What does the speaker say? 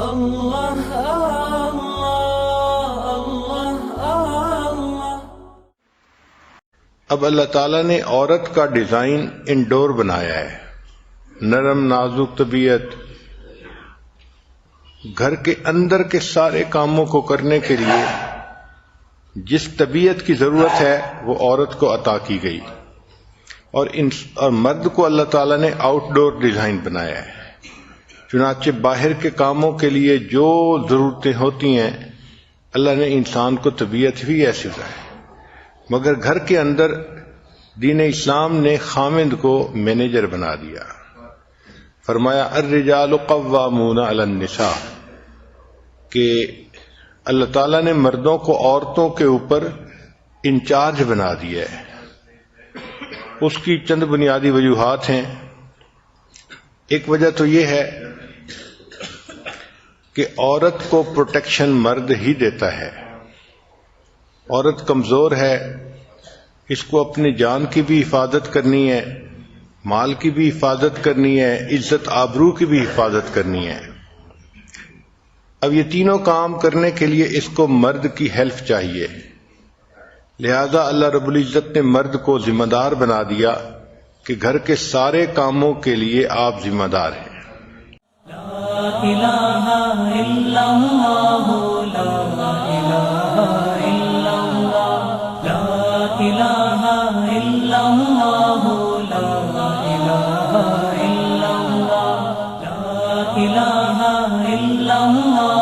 اللہ اللہ اللہ اللہ۔ اب اللہ تعالیٰ نے عورت کا ڈیزائن انڈور بنایا ہے، نرم نازک طبیعت، گھر کے اندر کے سارے کاموں کو کرنے کے لیے جس طبیعت کی ضرورت ہے وہ عورت کو عطا کی گئی، اور مرد کو اللہ تعالیٰ نے آؤٹ ڈور ڈیزائن بنایا ہے۔ چنانچہ باہر کے کاموں کے لیے جو ضرورتیں ہوتی ہیں اللہ نے انسان کو طبیعت بھی ایسی بنائی، مگر گھر کے اندر دین اسلام نے خامند کو مینیجر بنا دیا۔ فرمایا الرجال قوامون علی النساء، کہ اللہ تعالیٰ نے مردوں کو عورتوں کے اوپر انچارج بنا دیا ہے۔ اس کی چند بنیادی وجوہات ہیں۔ ایک وجہ تو یہ ہے کہ عورت کو پروٹیکشن مرد ہی دیتا ہے۔ عورت کمزور ہے، اس کو اپنی جان کی بھی حفاظت کرنی ہے، مال کی بھی حفاظت کرنی ہے، عزت آبرو کی بھی حفاظت کرنی ہے۔ اب یہ تینوں کام کرنے کے لیے اس کو مرد کی ہیلپ چاہیے، لہذا اللہ رب العزت نے مرد کو ذمہ دار بنا دیا کہ گھر کے سارے کاموں کے لیے آپ ذمہ دار ہیں۔ لا الہ الا اللہ، لا الہ الا اللہ، لا الہ الا اللہ، لا الہ الا اللہ، لا الہ الا اللہ۔